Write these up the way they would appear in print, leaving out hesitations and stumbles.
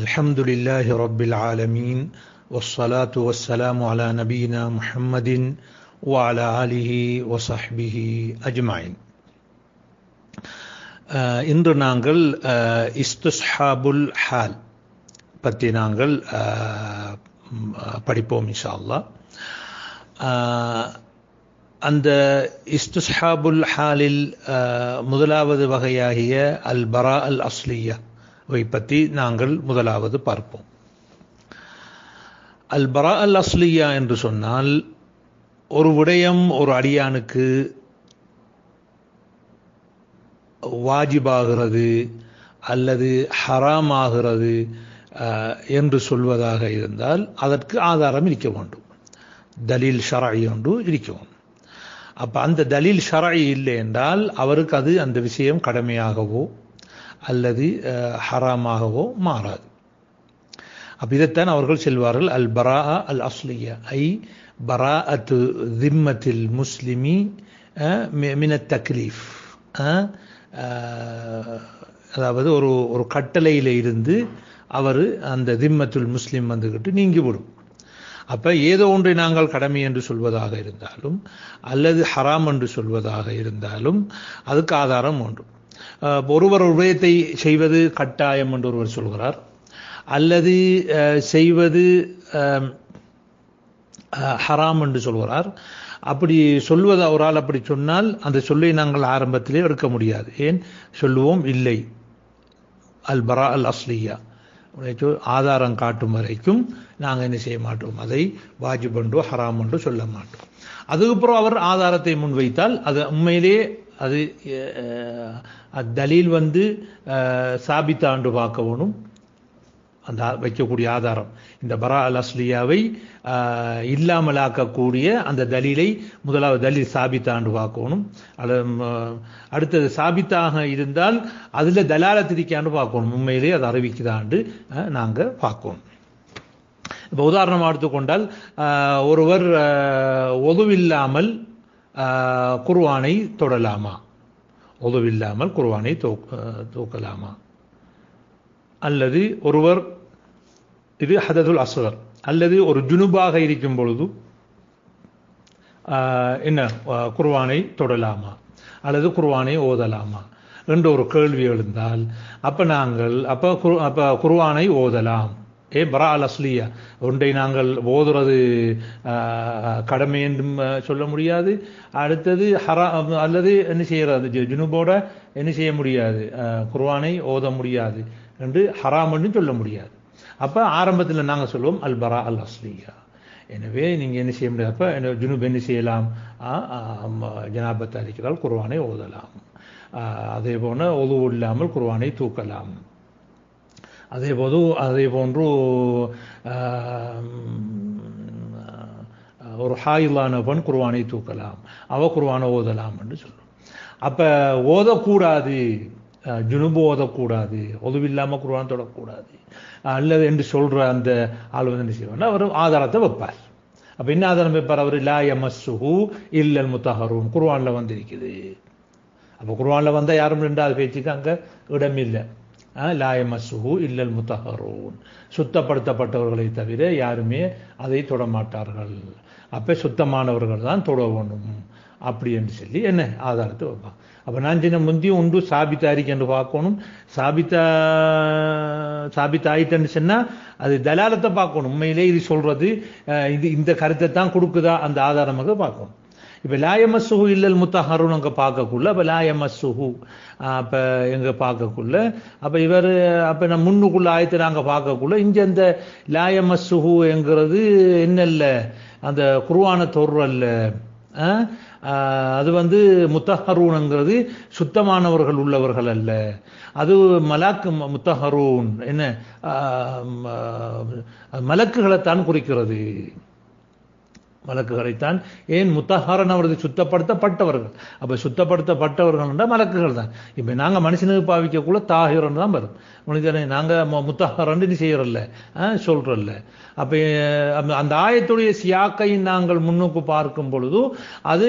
الحمد لله رب العالمين والصلاة والسلام على نبينا محمد وعلى آله وصحبه أجمعين. இன்று நாங்கள் இஸ்திஸ்ஹாபுல் ஹால் பற்றி நாங்கள் படிப்போம் இன்ஷா அல்லாஹ். அந்த இஸ்திஸ்ஹாபுல் ஹாலில் முதலாவது வகையாகிய அல் பரா அல் அஸ்லியா பற்றி நாங்கள் முதலாவது பார்ப்போம். அல் பரா அல் அஸ்லியா என்று சொன்னால் ஒரு விடயம் ஒரு அடியானுக்கு வாஜிபாகிறது அல்லது ஹராமாகிறது என்று சொல்வதாக இருந்தால் அதற்கு ஆதாரம் இருக்க வேண்டும், தலீல் ஷரஇ ஒன்று இருக்க வேண்டும். அப்போ அந்த தலீல் ஷரஇ இல்லை என்றால் அவருக்கு அது அந்த விஷயம் கடமையாகவோ அல்லது ஹராமாகவோ மாறாது. அப்போ இதைத்தான் அவர்கள் சொல்வார்கள் அல் பரா அல் அஸ்லியா, ஐ பராஅத்து திம்மத்தில் முஸ்லிமி மினத் தக்லீஃப். அதாவது ஒரு கட்டளையில் இருந்து அவர் அந்த திம்மத்துல் முஸ்லிம் வந்துக்கிட்டு நீங்கிவிடும். அப்போ ஏதோ ஒன்றை நாங்கள் கடமை என்று சொல்வதாக இருந்தாலும் அல்லது ஹராம் என்று சொல்வதாக இருந்தாலும் அதுக்கு ஆதாரம் உண்டு. ஒருவர் ஒரு விடயத்தை செய்வது கட்டாயம் என்று ஒருவர் சொல்கிறார், அல்லது செய்வது ஹராம் என்று சொல்கிறார். அப்படி சொல்வது அவரால் அப்படி சொன்னால் அந்த சொல்லை நாங்கள் ஆரம்பத்திலே எடுக்க முடியாது. ஏன் சொல்லுவோம்? இல்லை, அல் பரா அல் அஸ்லியா ஆதாரம் காட்டும் வரைக்கும் நாங்கள் என்ன செய்ய மாட்டோம், அதை வாஜிப் என்றோ ஹராம் என்றோ சொல்ல மாட்டோம். அதுக்கப்புறம் அவர் ஆதாரத்தை முன்வைத்தால் அது உண்மையிலே அது தலீல் சாபித்தாண்டு பார்க்க வேணும். அந்த வைக்கக்கூடிய ஆதாரம் இந்த பரா அல் அஸ்லியாவை இல்லாமலாக்கக்கூடிய அந்த தலீலை முதலாவது தலீல் சாபித்தாண்டு பார்க்கணும். அடுத்தது சாபித்தாக இருந்தால் அதில் தலாலத்திரிக்காண்டு பார்க்கணும், உண்மையிலே அது அறிவிக்குதாண்டு நாங்கள் பார்க்கணும். இப்போ உதாரணமாக எடுத்துக்கொண்டால் ஒருவர் ஒதுவில்லாமல் குர்ஆனை தொடலாமா, ஒதுவில்லாமல் குர்ஆனை தூக்கலாமா, அல்லது ஒருவர் இது ஹததுல் அஸ்கர், அல்லது ஒரு ஜுனுபாக இருக்கும் பொழுது என்ன குர்ஆனை தொடலாமா அல்லது குர்ஆனை ஓதலாமா என்று ஒரு கேள்வி எழுந்தால் அப்போ குர்ஆனை ஓதலாம். பரா அல் அஸ்லியா ஒன்றை நாங்கள் ஓதுறது கடமை என்றும் சொல்ல முடியாது. அடுத்தது ஹராம் அல்லது என்ன செய்யறது, ஜுனுபோட என்ன செய்ய முடியாது, குர்ஆனை ஓத முடியாது என்று ஹராம் என்று சொல்ல முடியாது. அப்போ ஆரம்பத்தில் நாங்கள் சொல்லுவோம் அல் பரா அல் அஸ்லியா. எனவே நீங்கள் என்ன செய்ய முடியாது, அப்போ ஜுனுப் என்ன செய்யலாம், ஜனாபத் அளிக்கிறால் குர்ஆனை ஓதலாம். அதே போல ஒது இல்லாமல் குர்ஆனை தூக்கலாம். அதே போன்று ஒரு ஹாயிலான பெண் குர்ஆனை தூக்கலாம், அவ குர்ஆனை ஓதலாம் என்று சொல்லுவோம். அப்போ ஓதக்கூடாது, ஜுனுபு ஓதக்கூடாது, ஒதுவில்லாமல் குர்ஆன் தொடக்கூடாது அல்லது என்று சொல்கிற அந்த ஆள் என்ன செய்வார், அவர் ஆதாரத்தை வைப்பார். அப்போ என்ன ஆதாரம் வைப்பார் அவர்? லா யமஸ்ஸுஹு இல்லல் முத்தஹரூன் குர்ஆனில் வந்திருக்குது. அப்போ குர்ஆனில் வந்தால் யாரும் ரெண்டாவது பேச்சுக்கு அங்கே இடம் இல்லை. லா யமஸ்ஸுஹு இல்லல் முத்தஹரூன் சுத்தப்படுத்தப்பட்டவர்களை தவிர யாருமே அதை தொடமாட்டார்கள். அப்போ சுத்தமானவர்கள் தான் தொட வேணும் அப்படி என்று சொல்லி என்ன ஆதாரத்தை வைப்பாங்க. அப்போ நான் சின்ன முந்தியும் உண்டு சாபித்தாரிக்கு என்று பார்க்கணும். சாபித்தாயிட்டேன்னு சொன்னால் அது தலாலத்தை பார்க்கணும், உண்மையிலே இது சொல்றது இந்த கருத்தை தான் கொடுக்குதா அந்த ஆதாரமாக பார்க்கணும். இப்போ லா யமஸ்ஸுஹு இல்லல் முத்தஹரூன் அங்கே பார்க்கக்குள்ள, அப்போ லா யமஸ்ஸுஹு அப்போ எங்கே பார்க்கக்குள்ள, அப்போ இவர் அப்போ நம்ம முன்னுக்குள்ள ஆயத்தை நாங்கள் பார்க்கக்குள்ள இங்கே அந்த லா யமஸ்ஸுஹு என்கிறது என்னல்ல, அந்த குர்ஆனை தொடுறல்ல, அது முத்தஹரூன்ங்கிறது சுத்தமானவர்கள் உள்ளவர்கள் அல்ல, அது மலாக்கு முத்தஹரூன் என்ன மலக்குகளைத்தான் குறிக்கிறது, மலக்குகளைத்தான். ஏன் முத்தஹரன் அவரது சுத்தப்படுத்தப்பட்டவர்கள், அப்போ சுத்தப்படுத்தப்பட்டவர்கள் என்றால் மலக்குகள் தான். இப்போ நாங்கள் மனுஷனுக்கு பாவிக்கக்குள்ள தாஹிரன் தான் வரும், மனிதனை நாங்கள் முத்தஹரன் செய்யறல்ல சொல்றல்ல. அப்போ அந்த ஆயத்துடைய சியாக்கை நாங்கள் முன்னுக்கு பார்க்கும் பொழுது அது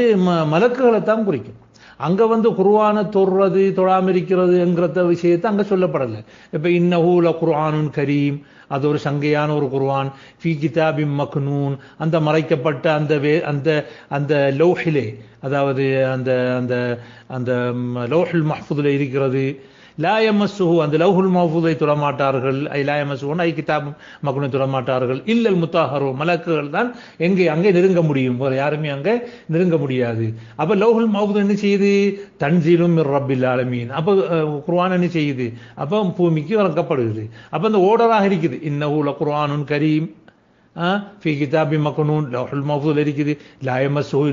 மலக்குகளைத்தான் குறிக்கும். அங்க வந்து குர்ஆனை தொடுறது தொழாம இருக்கிறதுங்கிற விஷயத்தை அங்க சொல்லப்படலை. இப்ப இன்னஹு லகுர்ஆனுன் கரீம், அது ஒரு சங்கையான ஒரு குர்ஆன், ஃபீ கிதாபின் மக்னூன், அந்த மறைக்கப்பட்ட அந்த அந்த லௌஹிலே, அதாவது அந்த அந்த அந்த லௌஹுல் மஹ்ஃபூதிலே இருக்கிறது. லா யமஸ்ஸுஹு, அந்த லௌஹுல் மஹ்ஃபூதை தொடமாட்டார்கள். லா யமஸ்ஸுஹு ஐ கிதாப் மக்னூனை தொடமாட்டார்கள். இல்லல் முத்தஹ்ஹரூன், மலக்குகள் தான் அங்கே நெருங்க முடியும், வேற யாருமே அங்கே நெருங்க முடியாது. அப்ப லௌஹுல் மஹ்ஃபூத் என்ன செய்யுது? தன்சீலும் மிர் ரப்பில் ஆலமீன். அப்ப குர்ஆன் என்ன செய்யுது? அப்ப பூமிக்கு இறக்கப்படுகிறது. அப்ப அந்த ஓர்டராக இருக்குது. இன்னஹு லகுர்ஆனுன் கரீம் ஃபீ கிதாபின் மக்னூன், லௌஹுல் மஹ்ஃபூதில் இருக்குது. லா யமஸ்ஸுஹு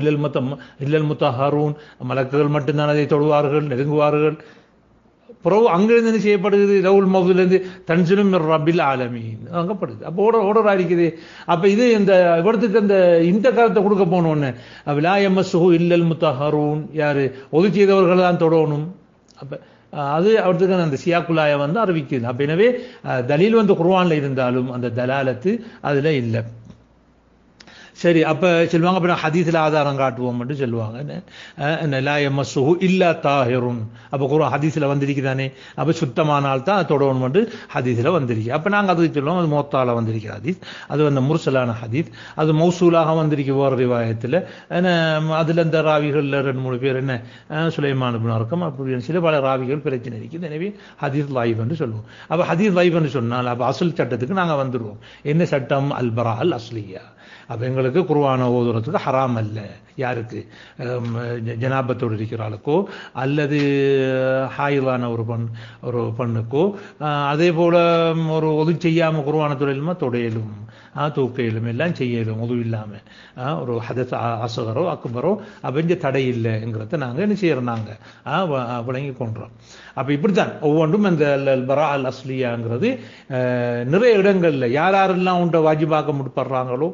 இல்லல் முத்தஹ்ஹரூன், மலக்குகள் மட்டும்தான் அதை தொடுவார்கள், நெருங்குவார்கள். பிறகு அங்கிருந்து என்ன செய்யப்படுகிறது? லௌஹுல் மஹ்ஃபூதிலிருந்து தன்சீலும் மிர் ரப்பில் ஆலமீன் அங்கப்படுது. அப்போ ஓர்டரா இருக்குது. அப்ப இது இந்த இவரத்துக்கு இந்த காலத்தை கொடுக்க போனோன்னு, லா யமஸ்ஸுஹு இல்லல் முத்தஹ்ஹரூன், யாரு ஒது செய்தவர்கள் தான் தொடணும். அப்ப அது அவருக்கு அந்த சியாக்குலாய வந்து அறிவிக்குது. அப்ப எனவே தலீல் வந்து குர்ஆன்ல இருந்தாலும் அந்த தலாலத்து அதுல இல்லை. சரி, அப்ப சொல்லுவாங்க அப்புறம் ஹதீஸ்ல ஆதாரம் காட்டுவோம் என்று சொல்லுவாங்க. லா யமஸ்ஸுஹு இல்லா தாஹிருன், அப்ப குர்ஆன் ஹதீஸ்ல வந்திருக்குதானே, அப்ப சுத்தமானால் தான் தொடணும் என்று ஹதீஸ்ல வந்திருக்கு. அப்ப நாங்க அது சொல்லுவோம் அது முவத்தால வந்திருக்கிற ஹதீஸ், அது அந்த முர்சலான ஹதீஸ், அது மௌசூலாக வந்திருக்கு வேறு ரிவாயத்தில். அதுல இந்த ராவிகள்ல 2-3 பேர் என்ன சுலைமான் இப்னு அர்கம் அப்படி சில பல ராவிகள் பிரச்சனை இருக்குது. எனவே ஹதீஸ் லைஃப் என்று சொல்லுவோம். அப்ப ஹதீஸ் லைஃப் என்று சொன்னால் அப்ப அசல் சட்டத்துக்கு நாங்க வந்துடுவோம். என்ன சட்டம்? அல் பரா அல் அஸ்லியா. அப்ப எங்களுக்கு குர்ஆனை ஓதுறதுக்கு ஹராம் அல்ல. யாருக்கு? ஜனாபத்தோடு இருக்கிறாளுக்கோ அல்லது ஹாயிலான ஒரு பெண்ணுக்கோ, அதே போல ஒரு ஒது செய்யாம குர்ஆனை தொழிலுமா தொடையிலும் தூக்கையிலும் எல்லாம் செய்யலும் உதவி இல்லாம ஒரு ஹதஸ் அஸ்கரோ அக்பரோ அபஞ்ச தடை இல்லைங்கிறத நாங்க என்ன செய்யறோம், நாங்க விளங்கி கொண்டோம். அப்ப இப்படித்தான் ஒவ்வொன்றும் இந்த பரா அல் அஸ்லியாங்கிறது நிறைய இடங்கள்ல யாரெல்லாம் உண்ட வாஜிபாக்க முற்படுறாங்களோ,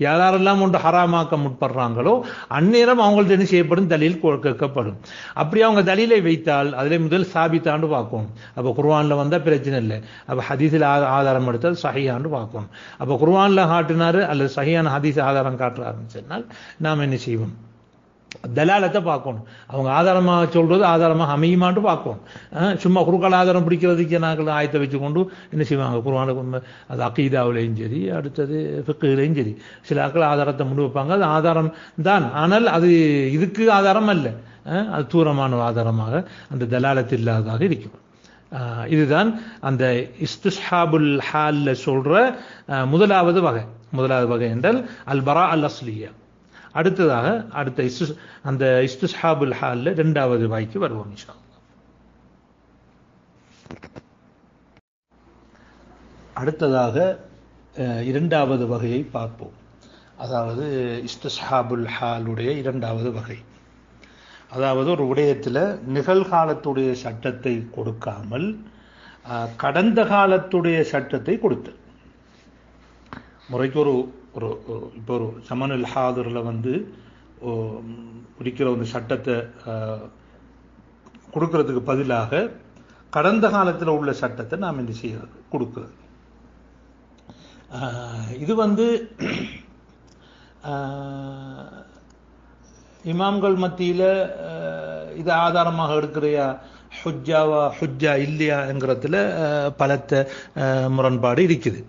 யாரெல்லாம் உண்ட ஹராமாக்க முற்படுறாங்களோ அந்நேரம் அவங்கள்ட்ட என்ன செய்யப்படும்? தலீல் கேட்கப்படும். அப்படி அவங்க தலீலை வைத்தால் அதிலே முதல் சாபித்தாண்டு பார்க்கணும். அப்ப குர்ஆன்ல வந்தா பிரச்சனை இல்லை. அப்ப ஹதீஸில் ஆதாரம் எடுத்தால் சஹீஹான்னு பார்க்கணும். அப்ப குர்ஆன்ல காட்டினாரு அல்லது சஹீஹான ஹதீஸ் ஆதாரம் காட்டுறாருன்னு சொன்னால் நாம் என்ன செய்வோம்? தலாலத்தை பார்க்கணும். அவங்க ஆதாரமாக சொல்றது ஆதாரமாக அமையுமான்னு பார்க்கணும். சும்மா குறுக்கால ஆதாரம் பிடிக்கிறதுக்கு நாங்கள் ஆயத்தை வச்சுக்கொண்டு என்ன செய்வாங்க? குர்ஆனுக்கு அது அகீதாவிலையும் சரி, அடுத்தது ஃபிக்ஹ்லையும் சரி, சில ஆட்கள் ஆதாரத்தை முன் வைப்பாங்க. அது ஆதாரம் தான், ஆனால் அது இதுக்கு ஆதாரம் அல்ல. அது தூரமான ஆதாரமாக அந்த தலாலத்து இல்லாததாக இருக்கும். இதுதான் அந்த இஸ்திஸ்ஹாபுல் ஹால்ல சொல்ற முதலாவது வகை என்றால் அல் பரா அல் அஸ்லியா. அடுத்ததாக அந்த இஸ்திஸ்ஹாபுல் ஹால்ல 2வது வகைக்கு வருவோம் இன்ஷா அல்லாஹ். அடுத்ததாக 2வது வகையை பார்ப்போம். அதாவது இஸ்திஸ்ஹாபுல் ஹாலுடைய 2வது வகை, அதாவது ஒரு விடயத்தில் நிகழ்காலத்துடைய சட்டத்தை கொடுக்காமல் கடந்த காலத்துடைய சட்டத்தை கொடுத்து முறைக்கு இப்போ ஒரு சமனுல் ஹாதிரில் வந்து பிடிக்கிற ஒரு சட்டத்தை கொடுக்கறதுக்கு பதிலாக கடந்த காலத்தில் உள்ள சட்டத்தை நாம் என்ன செய்யறது? கொடுக்கிறது. இது வந்து இமாம்கள் மத்தியில் இது ஆதாரமாக எடுக்கிறையா, ஹுஜ்ஜா இல்லையாங்கிறதுல பலத்த முரண்பாடு இருக்குது.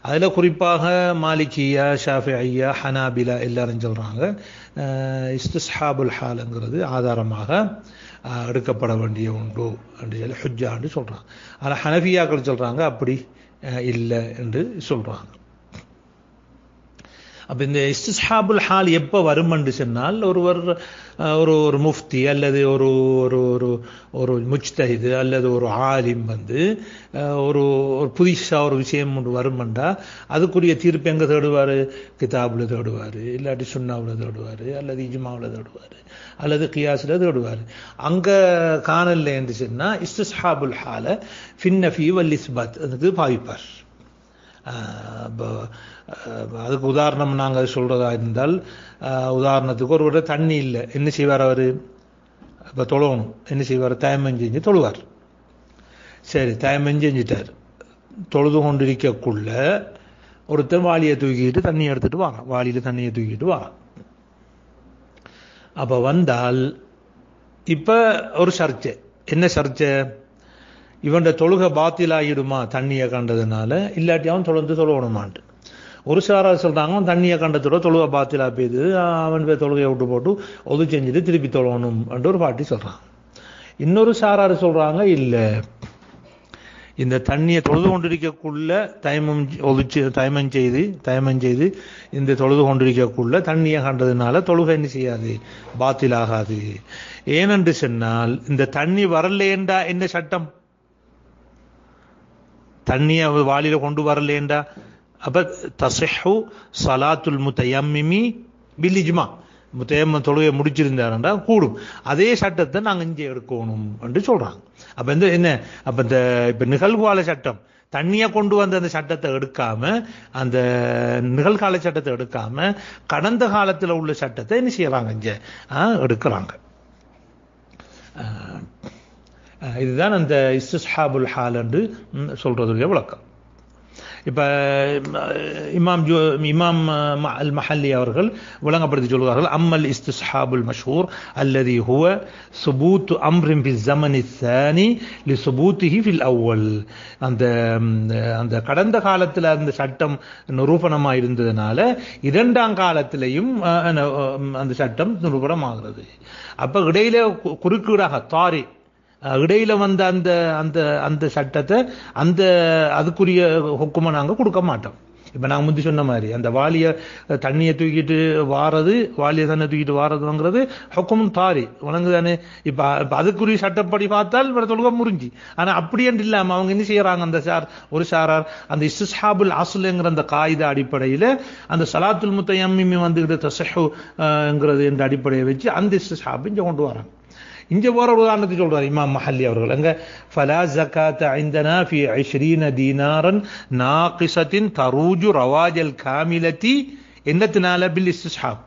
அதில் குறிப்பாக மாலிகியா, ஷாஃபிஐயா, ஹனாபிலா எல்லாரும் சொல்கிறாங்க இஸ்திஸ்ஹாபுல் ஹாலுங்கிறது ஆதாரமாக எடுக்கப்பட வேண்டிய உண்டு என்று சொல்லி ஹுஜ்ஜான்னு சொல்கிறாங்க. ஆனால் ஹனஃபியாக்கள் சொல்கிறாங்க அப்படி இல்லை என்று சொல்கிறாங்க. அப்போ இந்த இஸ்திஸ்ஹாபுல் ஹால் எப்போ வரும் என்று சொன்னால் ஒரு முஃப்தி அல்லது ஒரு முஜ்தஹிது அல்லது ஒரு ஆலிம் வந்து ஒரு புதுசாக ஒரு விஷயம் ஒன்று வருமெண்டா அதுக்குரிய தீர்ப்பு எங்கே தேடுவார்? கிதாபில் தேடுவார், இல்லாட்டி சுன்னாவில் தேடுவார், அல்லது இஜ்மாவில் தேடுவார், அல்லது கியாஸில் தேடுவார். அங்கே காணல என்று சொன்னால் இஸ்திஸ்ஹாபுல் ஹாலை ஃபின்னஃபி வல் இஸ்பாத் அதுக்கு பாவிப்பார். அதுக்கு உதாரணம் நாங்கள் சொல்றதா இருந்தால், உதாரணத்துக்கு ஒரு தண்ணி இல்லை, என்ன செய்வார் அவர்? இப்போ தொழணும், என்ன செய்வார்? தயமம் செஞ்சு தொழுவார். சரி, தயமம் செஞ்சிட்டார். தொழுது கொண்டிருக்கக்குள்ள ஒருத்தர் வாளியை தூக்கிட்டு தண்ணி எடுத்துட்டு வாங்க, வாளியில் தண்ணியை தூக்கிட்டு வாங்க. அப்போ வந்தால் இப்ப ஒரு சர்ச்சை. என்ன சர்ச்சை? இவன் தொழுகை பாத்திலாகிடுமா தண்ணியை கண்டதுனால, இல்லாட்டி அவன் தொடர்ந்து தொழுவணுமான்ட்டு. ஒரு சாரார் சொல்றாங்க அவன் தண்ணியை கண்டதோட தொழுகை பாத்திலா பெய்து, அவன் தொழுகையை விட்டு போட்டு ஒது செஞ்சுட்டு திருப்பி தொழணும் என்று ஒரு பாட்டி சொல்றான். இன்னொரு சாரார் சொல்றாங்க இல்ல, இந்த தண்ணியை தொழுது கொண்டிருக்கக்குள்ள தயமம் செய்து இந்த தொழுது கொண்டிருக்கக்குள்ள தண்ணியை கண்டதுனால தொழுகை என்ன செய்யாது, பாத்திலாகாது. ஏனென்று சொன்னால் இந்த தண்ணி வரலேண்டா என்ன சட்டம்? தண்ணியை வாளியில கொண்டு வரலேண்டா அப்ப தஸிஹு ஸலாத்துல் முத்தயம்மிமி பில் இஜ்மா, முத்தயம்ம தொழுகையை முடிச்சிருந்தாருண்டா கூடும். அதே சட்டத்தை நாங்கள் இங்கே எடுக்கணும் என்று சொல்றாங்க. அப்ப என்ன அப்ப இப்ப நிகழ்கால சட்டம் தண்ணியை கொண்டு வந்த அந்த சட்டத்தை எடுக்காம, அந்த நிகழ்கால சட்டத்தை எடுக்காம கடந்த காலத்தில் உள்ள சட்டத்தை என்ன செய்யறாங்க இங்க எடுக்கிறாங்க. இதுதான் அந்த இஸ்திஸ்ஹாபுல் ஹால் என்று சொல்றதுடைய விளக்கம். இப்ப இமாம் அல் மஹல்லி அவர்கள் விளங்கப்படுத்தி சொல்கிறார்கள், அம்மல் இஸ்திஸ்ஹாபுல் மஷ்ஹூர் அல்லதி ஹுவ சுபூத் அம்ரின் ஃபி ஸமனி ஸானி லிசுபூத்திஹி ஃபில் அவ்வல். அந்த கடந்த காலத்தில் அந்த சட்டம் நிரூபணமாக இருந்ததுனால இரண்டாம் காலத்திலையும் அந்த சட்டம் நிரூபணமாகிறது. அப்ப இடையில குறுக்கீடாக தாரி இடையில வந்த அந்த அந்த அந்த சட்டத்தை அதுக்குரிய ஹுக்குமை நாங்கள் கொடுக்க மாட்டோம். இப்ப நாங்கள் முந்தி சொன்ன மாதிரி அந்த தண்ணியை தூக்கிட்டு வாரதுங்கிறது ஹுக்குமும் தாரி வழங்குதானே. இப்ப அதுக்குரிய சட்டப்படி பார்த்தால் தொழுகை முறிஞ்சி. ஆனா அப்படி என்று இல்லாம அவங்க என்ன செய்யறாங்க, ஒரு சாரார் அந்த இஸ்திஸ்ஹாபுல் அஸ்லுங்கிற அந்த காயிதா அடிப்படையில அந்த ஸலாத்துல் முத்தயம்மிமி வந்துகிட்டு தஸிஹுங்கிறது என்ற அடிப்படையை வச்சு அந்த இஸ்திஸ்ஹாப் இங்க கொண்டு வராங்க. இங்க போற உதாரணத்தை சொல்றாரு இமாம் மஹல்லி அவர்கள். அங்க ஃபலா ஸகாத இந்தனா ஃபி 20 தீனாரன் நாகிஸத்தின் தரூஜு ரவாஜல் காமிலதி என்னத்தினால பில் இஸ்திஸ்ஹாப்.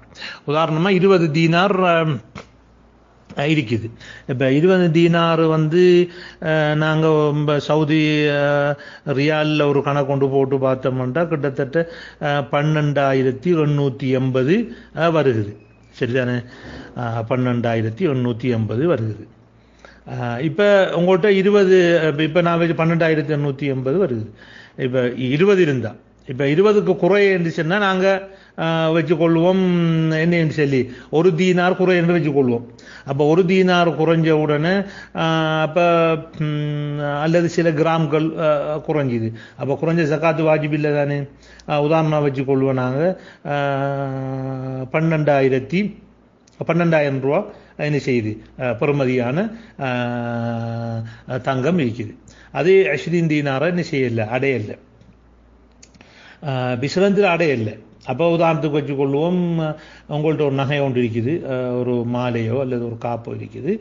உதாரணமா 20 தீனார் இருக்குது. இப்ப 20 தீனார் நாங்க சவுதி ரியால்ல ஒரு கணக்கு கொண்டு போட்டு பார்த்தோம்னா கிட்டத்தட்ட 12,880 வருகிறது. சரிதானே? 12,880 வருகிறது. இப்ப உங்கள்கிட்ட 20, இப்ப நான் 12,880 வருது. இப்ப 20 இருந்தா, இப்ப 20க்கு குறை என்று சொன்னா நாங்க வச்சுக்கொள்வோம் என்ன என்று சொல்லி 1 தீனார் குறை என்று வச்சுக்கொள்வோம். அப்ப 1 தீனார் குறைஞ்ச உடனே அப்ப அல்லது சில கிராம்கள் குறைஞ்சிது. அப்ப குறைஞ்ச ஜகாத்து வாஜிப் இல்லை தானே. உதாரணம் வச்சுக்கொள்வோம் நாங்க 12,000 ரூபா என்ன செய்யுது பெறுமதியான தங்கம் இருக்குது. அது 20 தீனார என்ன செய்யல, அடையல, பிசிறந்தில் அடையல. அப்போ உதாரணத்துக்கு வச்சுக்கொள்வோம், உங்கள்கிட்ட ஒரு நகை ஒன்று இருக்குது, ஒரு மாலையோ அல்லது ஒரு காப்போ இருக்குது.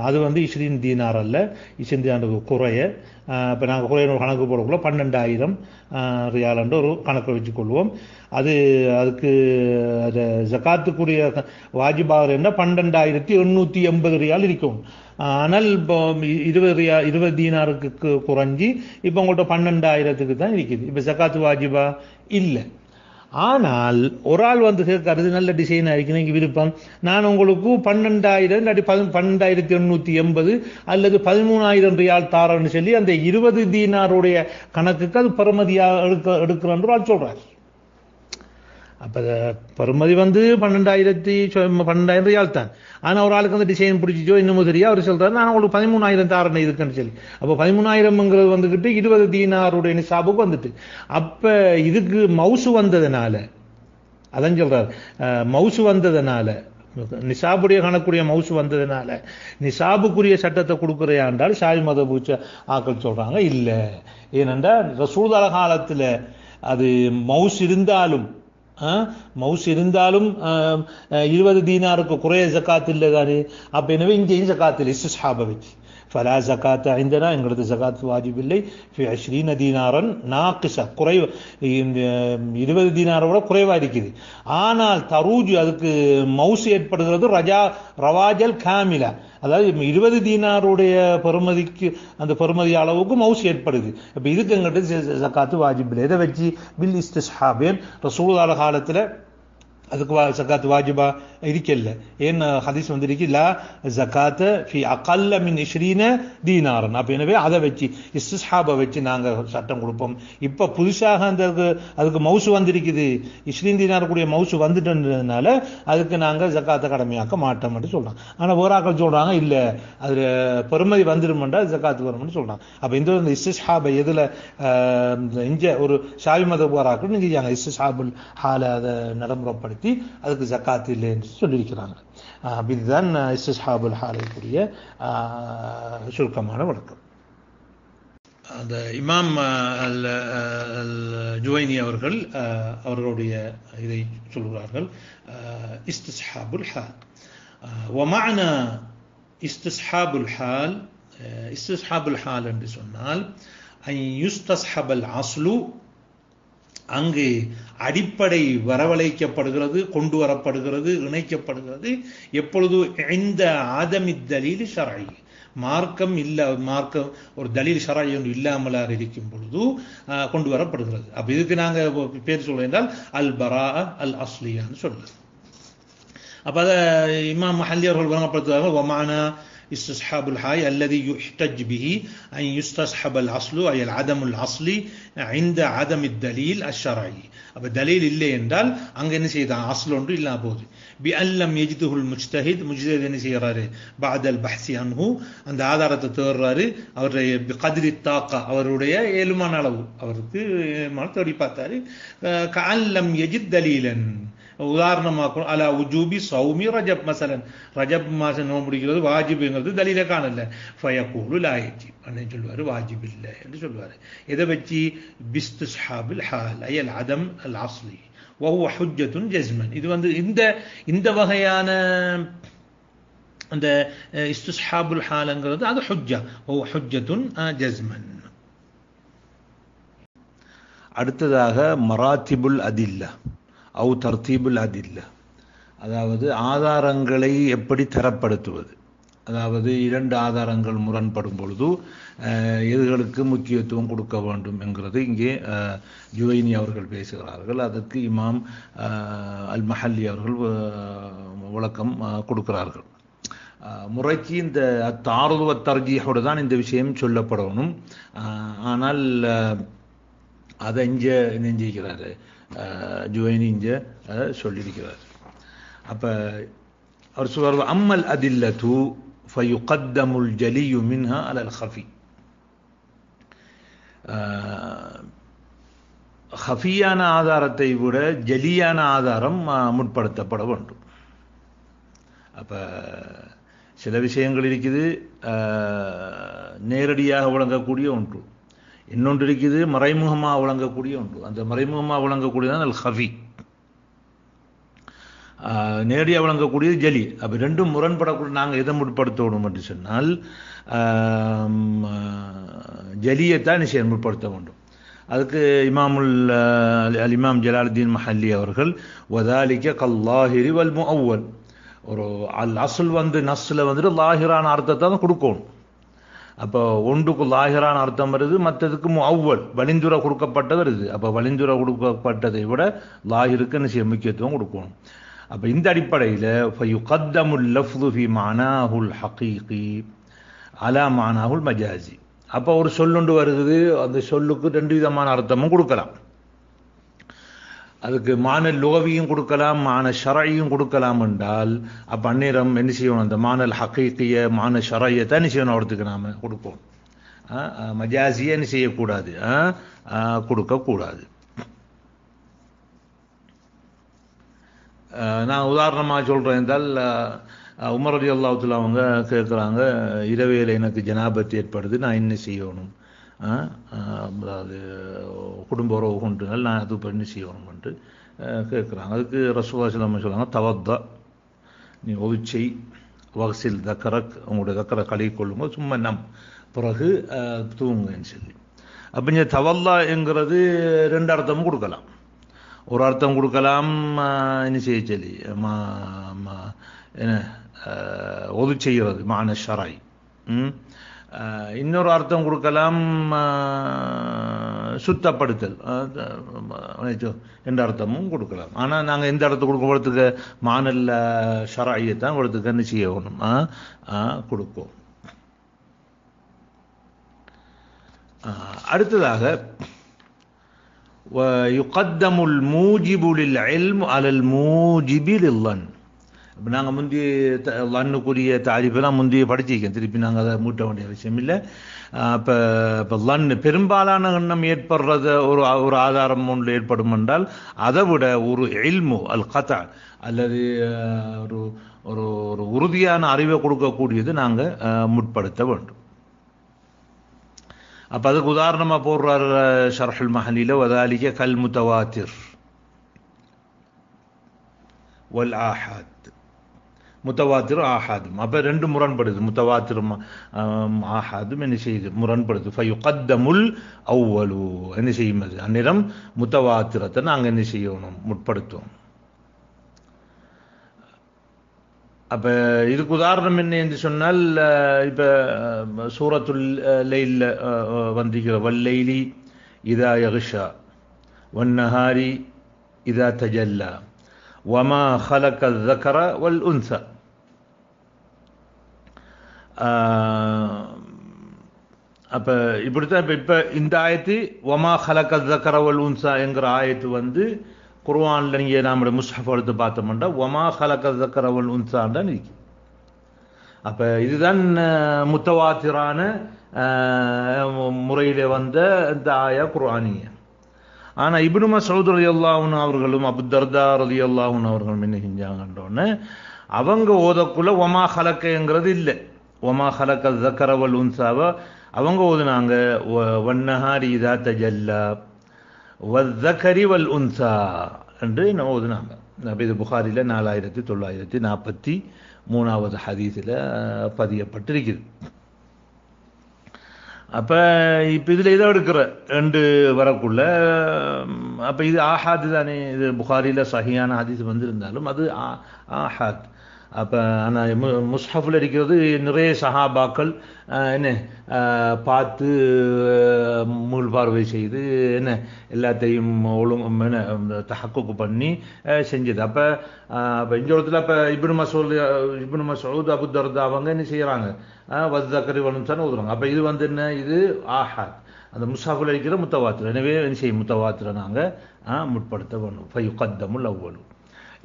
அது 20 தீனார் அல்ல, 20 தீனாருக்கு குறைய. இப்போ நாங்கள் குறைய ஒரு கணக்கு போடக்குள்ள 12,000 ரியாலன்ற ஒரு கணக்கை வச்சுக்கொள்வோம். அதுக்கு அதை ஜகாத்துக்குரிய வாஜிபாக என்ன 12,880 ரியால் இருக்கும். ஆனால் இப்போ 20 தீனாருக்கு குறைஞ்சி இப்போ உங்கள்கிட்ட 12,000க்கு தான் இருக்குது. இப்போ ஜகாத்து வாஜிபா இல்லை. ஆனால் ஒரு ஆள் கேட்கறது நல்ல டிசைன் ஆயிருக்கு, நீங்க விருப்பம், நான் உங்களுக்கு 12,000 இல்லாட்டி 12,880 அல்லது 13,000 ரியால் தாரன்னு சொல்லி அந்த 20 தீனாருடைய கணக்குக்கு அது பெறுமதியாக எடுக்கிறன்னு ஆள் சொல்றாரு. அப்ப பெறுமதி 12,000 ரியால் தான். ஆனா ஒரு ஆளுக்கு டிசைன் பிடிச்சிச்சோ இன்னமும் சரியா அவர் சொல்றாரு, நான் உங்களுக்கு 13,000 தாரணும் இதுக்குன்னு சொல்லி. அப்போ 13,000ங்கிறது 20 தீனாருடைய நிசாபுக்கு வந்துட்டு. அப்ப இதுக்கு மவுசு வந்ததுனால, அதான் சொல்றாரு, மவுசு வந்ததுனால, நிசாபுடைய கணக்குரிய மவுசு வந்ததுனால நிசாபுக்குரிய சட்டத்தை கொடுக்குறையாண்டால் ஷாஃபி மதபூச்ச ஆக்கள் சொல்றாங்க இல்ல. ஏனென்றால் ரசூலுல்லாஹ் காலத்துல அது மவுசு இருந்தாலும் 20 தீனாருக்கு குறைய ஜகாத் இல்லை தானே. அப்ப எனவே இங்கேயும் ஜகாத் இல்லை, இஸ்திஸ்ஹாப வச்சு ஃபலா ஜகாத் ஐந்தனா எங்களுக்கு ஜகாத் வாஜிப் இல்லை. 20 தீனாரன் நாகிஸா குறைவு, 20 தீனாரோட குறைவா இருக்குது. ஆனால் தரூஜு அதுக்கு மவுசு ஏற்படுகிறது ரவாஜல் காமிலா, அதாவது 20 தீனாருடைய பெறுமதிக்கு அந்த பெறுமதி அளவுக்கு மவுசு ஏற்படுது. அப்ப இதுக்கு எங்கிட்ட ஜகாத்து வாஜிப் இல்லை. இதை வச்சு பில் இஸ்திஸ்ஹாப் ரசூலுல்லாஹ் காலத்துல அதுக்கு ஜகாத் வாஜிபா இருக்கல. ஏன் ஹதீஸ் வந்திருக்கு லா ஜகாத் ஃபி அகல்ல மின் 20 தீனாரன். அப்ப எனவே அதை வச்சு இஸ்திஸ்ஹாபை வச்சு நாங்க சட்டம் கொடுப்போம். இப்ப புதுசாக அதுக்கு மவுசு வந்திருக்குது, 20 தீனார் கூடிய மவுசு வந்துட்டதுனால அதுக்கு நாங்க ஜகாத்தை கடமையாக்க மாட்டோம் என்று சொல்றாங்க. ஆனா ஓராக்கள் சொல்றாங்க இல்ல அது பெருமதி வந்துருமெண்டா ஜகாத்து வரும்னு சொல்றாங்க. அப்ப இந்த இஸ்திஸ்ஹாபை எதுல இங்க ஒரு ஷாஃபி மதஹப் ஓராக்கள் நீங்க இஸ்திஸ்ஹாபுல் ஹால அதை நடைமுறைப்படுத்தி அதுக்கு ஜகாத் இல்லை என்று சொல்லியிருக்கிறாங்க. இதுதான் இஸ்திஸ்ஹாபுல் ஹாலைக்குரிய சுருக்கமான விளக்கம். அந்த இமாம் ஜுவைனி அவர்கள் அவர்களுடைய இதை சொல்கிறார்கள், இஸ்திஸ்ஹாபுல் ஹால் வமஅனா இஸ்திஸ்ஹாபுல் ஹால். இஸ்திஸ்ஹாபுல் ஹால் என்று சொன்னால் அன் யுஸ்தஸ்ஹபல் அஸ்லு, அங்கு அடிப்படை வரவழைக்கப்படுகிறது, கொண்டு வரப்படுகிறது, இணைக்கப்படுகிறது. எப்பொழுது இந்த ஆதமி தலீல் ஷரஈ, மார்க்கம் இல்ல, மார்க்கம் ஒரு தலீல் ஷரஈ ஒன்று இல்லாமலாக இருக்கும் பொழுது கொண்டு வரப்படுகிறது. அப்ப இதுக்கு நாங்க பேர் சொல்ல என்றால் அல் பரா அல் அஸ்லியான்னு சொல்லுது. அப்ப அதை இமாம் மஹல்லி அவர்கள் வழங்கப்படுத்துவார்கள், வமானா استصحاب الحال الذي يحتج به أن يستصحب الأصل أي العدم الأصلي عند عدم الدليل الشرعي. அப்ப தலீல் இல்லை என்றால் அங்க என்ன செய்தான், அஸ்ல் ஒன்று இல்லாம போகுது. பிஅல்லம் யஜிதுல் முஜ்தஹித், முஜ்தஹித் என்ன செய்யறாரு, பஅதல் பஹ்ஸி அன்ஹு, அந்த ஆதாரத்தை தேடுறாரு. அவருடைய பிகத்ரி தாக்கா, அவருடைய ஏழுமான அளவு அவருக்கு தேடி பார்த்தாரு. கஅல்லம் யஜித் தலீலன், உதாரணமாக அலா உஜூபி சௌமி ரஜப் மசலன், ரஜப் மாசம் நோன்பு பிடிக்கிறது வாஜிபுங்கிறது தலீல காணல. ஃபயகூலு லா யஜிப், அண்ணன் சொல்வாரு வாஜிப் இல்லை என்று சொல்வாரு. எதை வச்சு, பிஸ்திஸ்ஹாபில் ஹால் அயல் அதம் அல் அஸ்லி வஹுவ ஹுஜ்ஜத்துன் ஜஸ்மன். இது இந்த வகையான அந்த இஸ்திஸ்ஹாபுல் ஹால்ங்கிறது அது ஹுஜ்ஜா, வஹுவ ஹுஜ்ஜத்துன் ஜஸ்மன். அடுத்ததாக மராத்திபுல் அதில்லா அவு தர்தீபுல் அதில்லா, அதாவது ஆதாரங்களை எப்படி தரப்படுத்துவது. அதாவது இரண்டு ஆதாரங்கள் முரண்படும் பொழுது எதுகளுக்கு முக்கியத்துவம் கொடுக்க வேண்டும் என்கிறது இங்கே ஜுவைனி அவர்கள் பேசுகிறார்கள். அதற்கு இமாம் அல் மஹல்லி அவர்கள் விளக்கம் கொடுக்கிறார்கள். முறைக்கு இந்த தாருதுவ தர்ஜீஹோடு தான் இந்த விஷயம் சொல்லப்படணும். ஆனால் அதை இங்கே நெஞ்சிக்கிறாரு ஜுவைனி இங்கே சொல்லியிருக்கிறார். அப்ப அவர் சொல்வார், அம்மல் அதில்லது ஃபயுகத்தமுல் ஜலியு மின்ஹா அலல் ஹஃபி. ஹஃபியான ஆதாரத்தை விட ஜலியான ஆதாரம் முற்படுத்தப்பட வேண்டும். அப்ப சில விஷயங்கள் இருக்குது நேரடியாக வழங்கக்கூடிய ஒன்று, இன்னொன்று இருக்குது மறைமுகமாக வழங்கக்கூடிய ஒன்று. அந்த மறைமுகமாக வழங்கக்கூடியதான் அல் ஹஃபி, நேரடியாக வழங்கக்கூடியது ஜலி. அப்போ ரெண்டும் முரண்படக்கூடிய நாங்கள் எதை முற்படுத்தணும் என்று சொன்னால் ஜலியத்தான் நிச்சயம் முற்படுத்த வேண்டும். அதுக்கு இமாம் ஜலாலுத்தீன் மஹல்லி அவர்கள் வதாலிக்க கல்லாஹிரி வல் முஅவ்வல், ஒரு அல் அசுல் நஸ்ல வந்துட்டு லாஹிரான அர்த்தத்தை தான் கொடுக்கணும். அப்போ ஒன்றுக்கு லாஹிரான அர்த்தம் வருது, மற்றதுக்கு முஅவ்வல் வலிந்துரை கொடுக்கப்பட்டது வருது. அப்போ வலிந்துரை கொடுக்கப்பட்டதை விட லாஹிருக்கு நிச்சயம் முக்கியத்துவம் கொடுக்கணும். அப்போ இந்த அடிப்படையில் ஃபயுகத்தமுல் லஃப்து ஃபி மஅனாஹுல் ஹகீகி அலா மஅனாஹுல் மஜாசி. அப்போ ஒரு சொல்லொண்டு வருது, அந்த சொல்லுக்கு ரெண்டு விதமான அர்த்தமும் கொடுக்கலாம். அதுக்கு மானல் லுகவியும் கொடுக்கலாம், மான ஷரஐயும் கொடுக்கலாம் என்றால் அப்போ அந்நேரம் என்ன செய்யணும், அந்த மானல் ஹகீகிய மான ஷரஐயத்தை என்ன செய்யணும், அவருக்கு நாம கொடுப்போம். மஜாசியை என்ன செய்யக்கூடாது, கொடுக்கக்கூடாது. நான் உதாரணமாக சொல்கிறேன் என்றால் உமர் ரலியல்லாஹு தஆலா அவங்க கேட்குறாங்க, இரவையில் எனக்கு ஜனாபத் ஏற்படுது, நான் என்ன செய்யணும், அதாவது குடும்ப உறவு கொண்டுனால் நான் அது பண்ணி செய்யணும்ன்ட்டு கேட்குறாங்க. அதுக்கு ரசூலுல்லாஹி ஸல்லல்லாஹு அலைஹி வஸல்லம் சொல்லுவாங்க, தவத்தா, நீ ஒவிச்சை வகசில் தக்கரக், உங்களுடைய தக்கரை கழுவி கொள்ளுங்க, சும்மா பிறகு தூங்குங்கன்னு சொல்லி. அப்போ இங்கே தவல்லா என்கிறது ரெண்டு அர்த்தமும் கொடுக்கலாம். ஒரு அர்த்தம் கொடுக்கலாம், என்ன செய்ய சொல்லி என்ன ஒது செய்கிறது மான ஷராய், இன்னொரு அர்த்தம் கொடுக்கலாம், சுத்தப்படுத்தல் என்ற அர்த்தமும் கொடுக்கலாம். ஆனால் நாங்கள் எந்த அர்த்தம் கொடுக்கறதுக்கு மாநில ஷராயத்தான் கொடுத்துக்க நிச்சயம் கொடுப்போம். அடுத்ததாக யுகத்தமுல் மூஜிபுலில் இல்ம் அலல் மூஜிபில். இப்போ நாங்கள் முந்தைய லன்னுக்குரிய தாரிஃபெல்லாம் முந்தைய படிச்சிருக்கேன், திருப்பி நாங்கள் அதை மூட்ட வேண்டிய விஷயம் இல்லை. இப்போ லன்னு பெரும்பாலான எண்ணம் ஏற்படுறது ஒரு ஆதாரம் ஒன்று ஏற்படும் என்றால் அதை விட ஒரு இல்மு அல் கதா அல்லது ஒரு ஒரு உறுதியான அறிவை கொடுக்கக்கூடியது நாங்கள் முற்படுத்த வேண்டும். அப்போ அதுக்கு உதாரணமாக போடுறார் ஷர்ஹுல் மஹலில, வதாலிக கல் முத்தவாத்திர் வல் ஆஹாத். முத்தவாத்திரும் ஆஹாதும் அப்போ ரெண்டு முரண்படுது. முத்தவாத்திரும் ஆஹாதும் என்ன செய்யுது, முரண்படுது. ஃபயுகத்தமுல் அவ்வலு என்ன செய்யும், அது அந்நிறம் முத்தவாத்திரத்தை நாங்கள் என்ன செய்யணும், முற்படுத்துவோம். அப்போ இதுக்கு உதாரணம் என்ன என்று சொன்னால், இப்போ சூரத்துல் லைல்ல வந்திருக்கிற வல்லைலி இதா யக்ஷா வன்னஹாரி இதா தஜல்லா வமா خلق الذكر والأنثى. அப்போ இப்படித்தான் இப்போ இந்த ஆயத்து வமா خلق الذكر والأنثى என்கிற ஆயத்து வந்து குர்ஆனில் நீங்கள் நம்முடைய முஸ்ஹஃப் எடுத்து பார்த்தோம்னா வமா خلق الذكر والأنثى தான் இருக்கு. அப்போ இதுதான் முத்தவாத்திரான முறையில் வந்த இந்த ஆயா குர்ஆனிய. ஆனால் இப்னு மஸ்ஊத் ரலியல்லாஹு அன்ஹு அவர்களும் அபூ தர்தா ரலியல்லாஹு அன்ஹு அவர்களும் என்ன செஞ்சாங்கன்றோன்னு அவங்க ஓதக்குள்ள ஒமா ஹலக்கங்கிறது இல்லை. ஒமா ஹலக்க ஸக்கர வல் உன்சாவை அவங்க ஓதுனாங்க வன்னஹாரி இதா தஜல்லா வஸ்ஸக்கரி வல் உன்சா என்று ஓதுனாங்க. இது புகாரியில் 4943வது ஹதீஸில் பதியப்பட்டிருக்குது. அப்போ இப்போ இதில் இதை எடுக்கிற ரெண்டு வரக்குள்ள அப்போ இது ஆஹாத் தானே. இது புகாரியில் சஹியான ஹதீஸ் வந்திருந்தாலும் அது ஆஹாத். அப்போ ஆனால் முஸ்ஹஃபில் இருக்கிறது நிறைய சஹாபாக்கள் என்ன பார்த்து மீள்பார்வை செய்து என்ன எல்லாத்தையும் ஒழுங்கு தஹக்குக்கு பண்ணி செஞ்சது. அப்போ இந்த இடத்துல இப்போ இப்னு மஸ்ஊத் அபூ தர்தா அவங்க என்ன செய்கிறாங்க, வஸ்ஸக்கரி வல் உன்சான்னு ஓதுறாங்க. அப்போ இது வந்து என்ன, இது ஆஹாத், அந்த முஸ்ஹஃபில் இருக்கிற முத்தவாத்திரம். எனவே என்ன செய்யும், முத்தவாத்திரம் நாங்கள் முற்படுத்த வேணும். ஃபயுகத்தமுல் அவ்வலு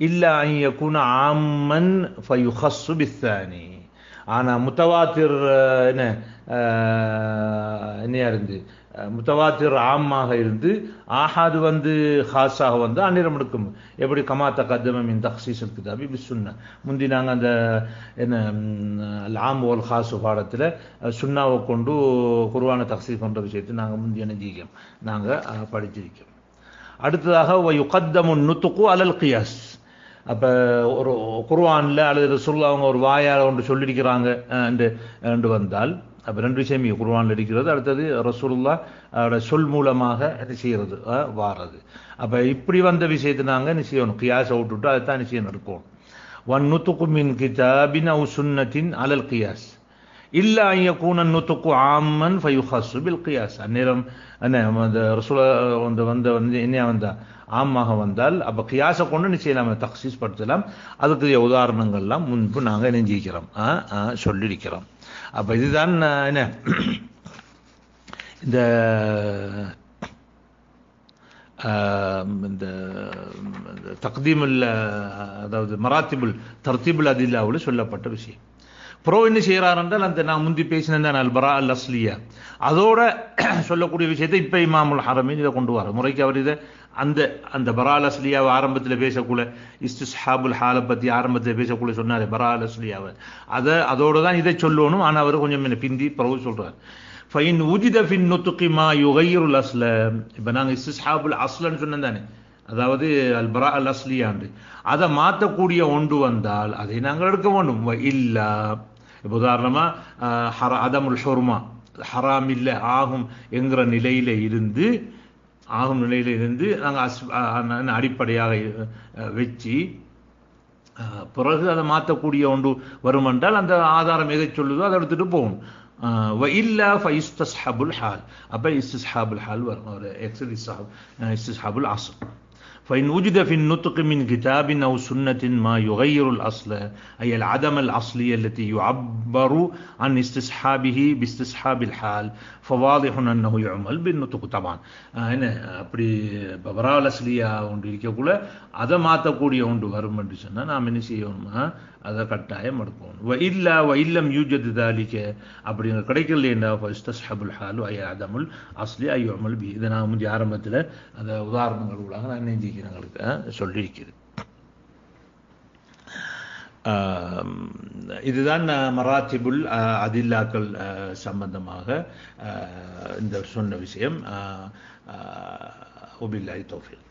இல்லா அன் யகுன ஆம்மன் ஃபயுஹஸ்ஸு பிஸ்ஸானி. ஆனால் முத்தவாத்திர் என்னையா இருந்து முத்தவாத்திர் ஆமாக இருந்து ஆஹாது வந்து ஹாஸாக வந்து அந்நிறம் எடுக்கும். எப்படி கமா தகத்தம மின் தக்ஸீஸுல் கிதாபி பிஸ்ஸுன்னா. முந்தி நாங்கள் அந்த என்ன ஆம் ஓல் ஹாஸு பாடத்தில் சுன்னாவை கொண்டு குர்ஆனை தக்ஸீஸ் பண்ணுற விஷயத்தை நாங்கள் முந்தி என்ன செய்கிறோம், நாங்கள் படிச்சிருக்கோம். அடுத்ததாக யுகத்தமு நுத்துக்கு அலல் கியாஸ். அப்போ ஒரு குர்ஆனில் அல்லது ரசூலுல்லாஹ் அவங்க ஒரு வாயால் ஒன்று சொல்லியிருக்கிறாங்க என்று வந்தால் அப்போ ரெண்டு விஷயம் குர்ஆனில் இருக்கிறது. அடுத்தது ரசூலுல்லாஹ் சொல் மூலமாக என்ன செய்கிறது, வாரது. அப்போ இப்படி வந்த விஷயத்தை நாங்கள் என்ன செய்யணும், கியாஸை விட்டுவிட்டு அதை தான் நிச்சயம் எடுக்கணும். ஒன் நுத்துக்கு மின் கிதாபின் அவு சுன்னத்தின் அலல் கியாஸ் இல்லா அன் யகூன நுத்துக்கு ஆம்மன் ஃபயுஹஸ்ஸு பில் கியாஸ். அந்நேரம் என்ன அந்த ரசூலுல்லாஹ் வந்து என்ன வந்தா ஆமாக வந்தால் அப்போ கியாஸை கொண்டு நிச்சயம் நம்ம தக்ஸீஸ் படுத்தலாம். அதுக்குரிய உதாரணங்கள்லாம் முன்பு நாங்கள் நெஞ்சிக்கிறோம் சொல்லியிருக்கிறோம். அப்போ இதுதான் என்ன இந்த தக்தீமுல் அதாவது மராத்திபுல் தர்தீபுல் அதில்லாவில் சொல்லப்பட்ட விஷயம். ப்ரோ என்ன செய்கிறார் என்றால் அந்த நான் முந்தி பேசினேன் அல் பரா அல் அஸ்லியா அதோட சொல்லக்கூடிய விஷயத்தை இப்போ இமாமுல் ஹரமீன் இதை கொண்டு வர முறைக்கு அவர் இதை அந்த அந்த பரா அல் அஸ்லியாவை ஆரம்பத்தில் பேசக்குள்ள இஸ்திஸ்ஹாபுல் ஹாலை பற்றி ஆரம்பத்தில் பேசக்குள்ள சொன்னார் பரா அல் அஸ்லியாவை அதோடு தான் இதை சொல்லணும். ஆனால் அவர் கொஞ்சம் பிந்தி பிறகு சொல்கிறார் ஃபைன் உஜித ஃபின் நுத்துகி மா யுகையிருல் அஸ்ல. இப்போ நாங்கள் இஸ்திஸ்ஹாபுல் அஸ்லன்னு சொன்னேன் தானே, அதாவது அல் பரா அல் அஸ்லியாண்டு அதை மாற்றக்கூடிய ஒன்று வந்தால் அதை நாங்கள் எடுக்க வேண்டும். இல்லா இப்போ உதாரணமாக அதமுல் ஹுர்மா ஹராம் இல்லை ஆகும் என்கிற நிலையில் இருந்து நாங்கள் அடிப்படையாக வச்சு பிறகு அதை மாற்றக்கூடிய ஒன்று வரும் என்றால் அந்த ஆதாரம் எதை சொல்லுதோ அதை எடுத்துட்டு போகணும். وإلا فيستصحب الحال அப்போ استصحاب الحال வரும். ஒரு استصحاب الأصل. فإن وجد في النطق من كتاب أو سنة ما يغير الأصل أي العدم الأصلي التي يعبر عن استصحابه باستصحاب الحال فواضح أنه يعمل بالنطق. طبعا هنا அப்படி பவரால் அஸ்லியா ஒன்று இருக்கக்குள்ள அதை மாற்றக்கூடிய ஒன்று வரும் என்று சொன்னால் நாம் என்ன செய்யணுமா அதை கட்டாயம் எடுக்கணும். وإلم يوجد ذلك அப்படிங்கிற கிடைக்கலைன்னா فاستصحاب الحال أي عدم الأصلي أي يعمل به. இதை நான் முந்தைய ஆரம்பத்தில் அந்த உதாரணங்கள் கூட நான் நெஞ்சிக்கிறேங்களுக்கு சொல்லியிருக்கிறேன். இதுதான் மராத்திபுல் அதில்லாக்கள் சம்பந்தமாக இந்த சொன்ன விஷயம். وبالله التوفيق.